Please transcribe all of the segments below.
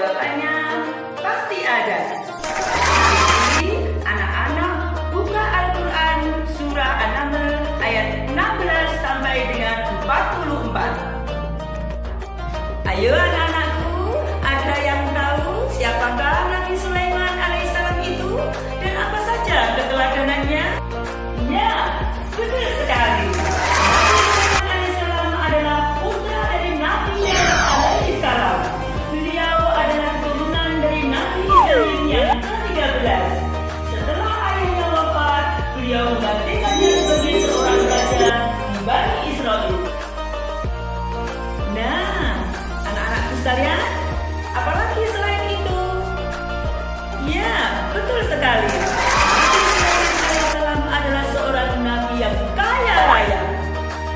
Jawabannya pasti ada. Jadi, anak-anak buka Al-Quran surah An-Naml ayat 16 sampai dengan 44. Ayo anak-anakku, ada yang tahu siapakah Nabi Sulaiman alaihissalam itu dan apa saja keteladanannya? Ya, betul sekali. Nabi Sulaiman alaihissalam adalah putra dari Nabi Daud alaihissalam. Beliau adalah keturunan dari Nabi Ibrahim yang ke-13. Setelah ayahnya wafat, beliau menggantikannya sebagai seorang raja di Bani Israel. Nah, anak-anakku sekalian, apalagi selain itu? Ya, betul sekali. Nabi Sulaiman alaihissalam adalah seorang nabi yang kaya raya.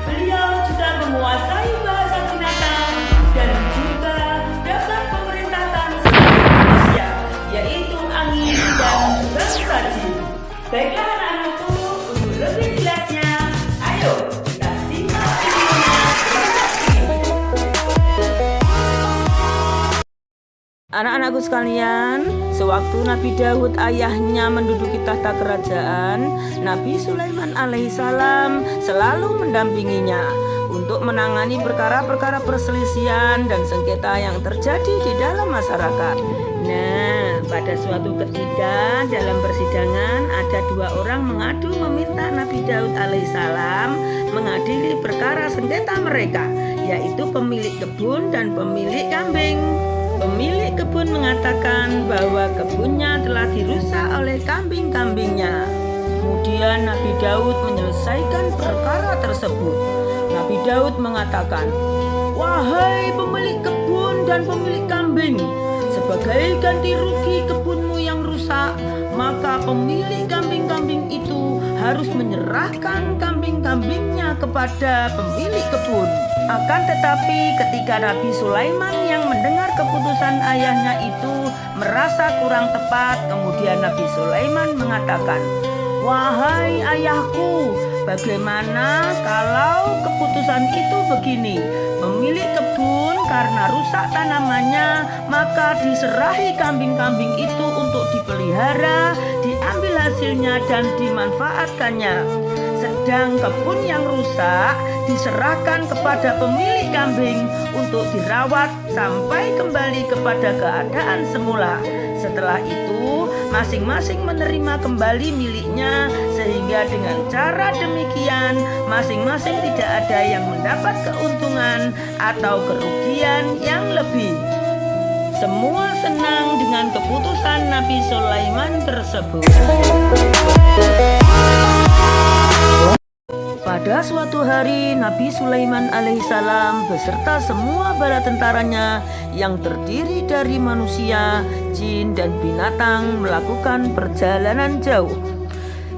Beliau juga menguasai bahasa binatang dan juga dapat memerintahkan seluruh manusia, yaitu angin dan bangsa jin. Baiklah anak-anakku, untuk lebih jelasnya, ayo kita simak videonya. Anak-anakku sekalian, sewaktu Nabi Daud ayahnya menduduki tahta kerajaan, Nabi Sulaiman alaihissalam selalu mendampinginya untuk menangani perkara-perkara perselisihan dan sengketa yang terjadi di dalam masyarakat. Nah, pada suatu ketika dalam persidangan ada dua orang mengadu meminta Nabi Daud alaihissalam mengadili perkara sengketa mereka, yaitu pemilik kebun dan pemilik kambing. Pemilik kebun mengatakan bahwa kebunnya telah dirusak oleh kambing-kambingnya. Kemudian Nabi Daud menyelesaikan perkara tersebut. Nabi Daud mengatakan, "Wahai pemilik kebun dan pemilik kambing, sebagai ganti rugi kebunmu yang rusak, maka pemilik kambing-kambing itu harus menyerahkan kambing-kambingnya kepada pemilik kebun." Akan tetapi ketika Nabi Sulaiman yang mendengar keputusan ayahnya itu merasa kurang tepat, kemudian Nabi Sulaiman mengatakan, "Wahai ayahku, bagaimana kalau keputusan itu begini? Pemilik kebun karena rusak tanamannya, maka diserahi kambing-kambing itu untuk dipelihara, diambil hasilnya dan dimanfaatkannya. Sedang kebun yang rusak diserahkan kepada pemilik kambing untuk dirawat sampai kembali kepada keadaan semula. Setelah itu masing-masing menerima kembali miliknya, sehingga dengan cara demikian masing-masing tidak ada yang mendapat keuntungan atau kerugian yang lebih." Semua senang dengan keputusan Nabi Sulaiman tersebut. Pada suatu hari, Nabi Sulaiman alaihissalam beserta semua bala tentaranya yang terdiri dari manusia, jin, dan binatang melakukan perjalanan jauh.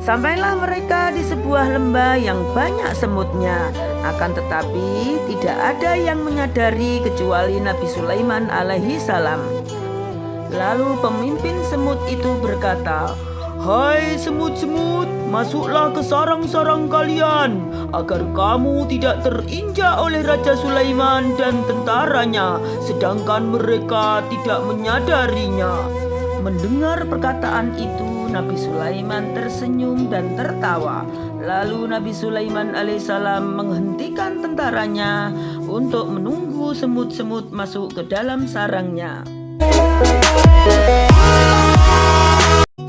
Sampailah mereka di sebuah lembah yang banyak semutnya. Akan tetapi tidak ada yang menyadari kecuali Nabi Sulaiman alaihissalam. Lalu pemimpin semut itu berkata, "Hai semut-semut, masuklah ke sarang-sarang kalian, agar kamu tidak terinjak oleh Raja Sulaiman dan tentaranya, sedangkan mereka tidak menyadarinya." Mendengar perkataan itu, Nabi Sulaiman tersenyum dan tertawa. Lalu Nabi Sulaiman alaihissalam menghentikan tentaranya untuk menunggu semut-semut masuk ke dalam sarangnya.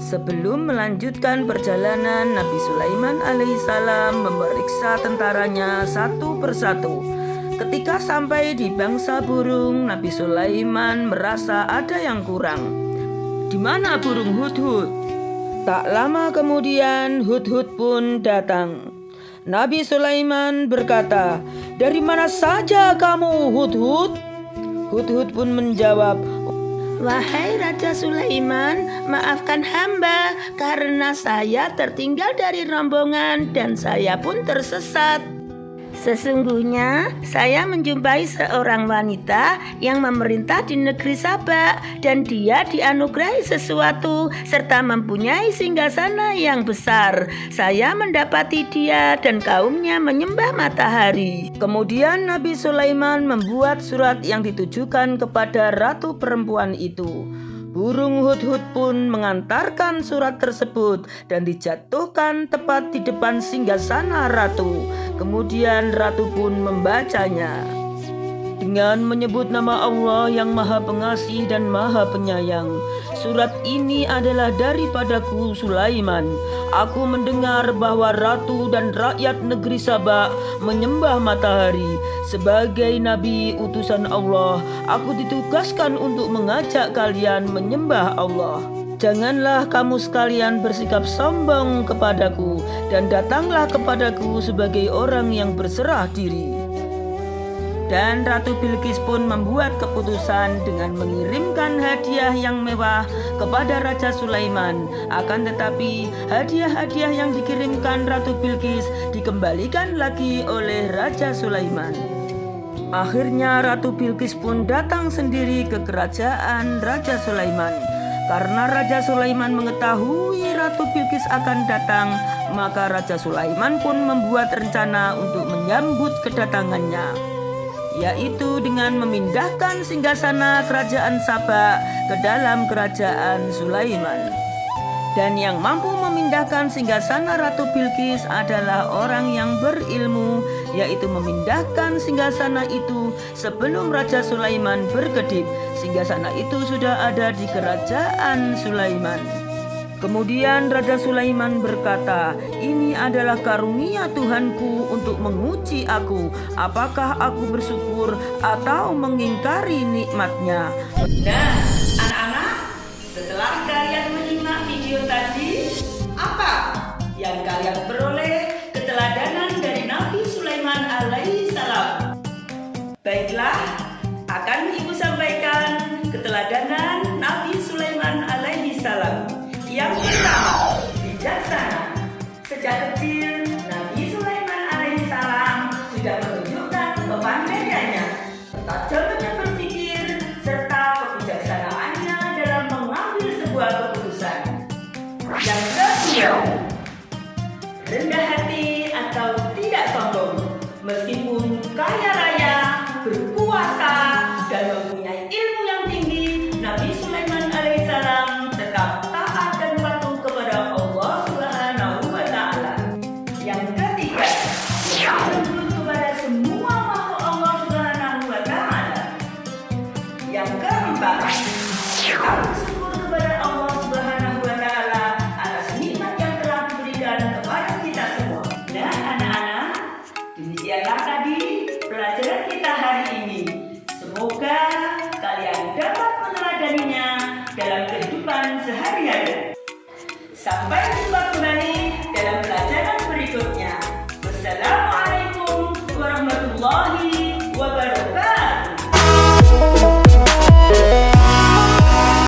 Sebelum melanjutkan perjalanan, Nabi Sulaiman alaihissalam memeriksa tentaranya satu persatu. Ketika sampai di bangsa burung, Nabi Sulaiman merasa ada yang kurang. "Di mana burung hudhud?" Tak lama kemudian Hudhud pun datang. Nabi Sulaiman berkata, "Dari mana saja kamu, Hudhud?" Hudhud pun menjawab, "Wahai Raja Sulaiman, maafkan hamba karena saya tertinggal dari rombongan dan saya pun tersesat." Sesungguhnya saya menjumpai seorang wanita yang memerintah di negeri Saba, dan dia dianugerahi sesuatu serta mempunyai singgasana yang besar. Saya mendapati dia dan kaumnya menyembah matahari. Kemudian Nabi Sulaiman membuat surat yang ditujukan kepada ratu perempuan itu. Burung hudhud pun mengantarkan surat tersebut dan dijatuhkan tepat di depan singgasana ratu. Kemudian ratu pun membacanya. Dengan menyebut nama Allah yang Maha Pengasih dan Maha Penyayang. Surat ini adalah daripadaku Sulaiman. Aku mendengar bahwa ratu dan rakyat negeri Saba menyembah matahari. Sebagai nabi utusan Allah, aku ditugaskan untuk mengajak kalian menyembah Allah. Janganlah kamu sekalian bersikap sombong kepadaku, dan datanglah kepadaku sebagai orang yang berserah diri. Dan Ratu Bilqis pun membuat keputusan dengan mengirimkan hadiah yang mewah kepada Raja Sulaiman. Akan tetapi hadiah-hadiah yang dikirimkan Ratu Bilqis dikembalikan lagi oleh Raja Sulaiman. Akhirnya Ratu Bilqis pun datang sendiri ke kerajaan Raja Sulaiman. Karena Raja Sulaiman mengetahui Ratu Bilqis akan datang, maka Raja Sulaiman pun membuat rencana untuk menyambut kedatangannya, yaitu dengan memindahkan singgasana kerajaan Saba ke dalam kerajaan Sulaiman. Dan yang mampu memindahkan singgasana Ratu Bilqis adalah orang yang berilmu, yaitu memindahkan singgasana itu sebelum Raja Sulaiman berkedip. Singgasana itu sudah ada di kerajaan Sulaiman. Kemudian Raja Sulaiman berkata, "Ini adalah karunia Tuhanku untuk menguji aku, apakah aku bersyukur atau mengingkari nikmatnya." Nah, anak-anak, setelah kalian menyimak video tadi, apa yang kalian peroleh keteladanan dari Nabi Sulaiman alaihi salam? Baiklah, akan Ibu sampaikan keteladanan Nabi Sulaiman alaihi salam. Yang pertama, bijaksana. Sejak kecil, Nabi Sulaiman alaihissalam sudah menunjukkan kepandaiannya, ketajamannya berpikir, serta kebijaksanaannya dalam mengambil sebuah keputusan. Yang kedua, rendah hati atau tidak sombong. Meskipun kaya raya, berkuasa, dan mempunyai ilmu yang tinggi, Nabi Sulaiman alaihissalam tetap bersyukur kepada Allah Subhanahu wa Ta'ala atas nikmat yang telah diberikan kepada kita semua. Nah, anak-anak, demikianlah tadi pelajaran kita hari ini. Semoga kalian dapat meneladaninya dalam kehidupan sehari-hari. Sampai jumpa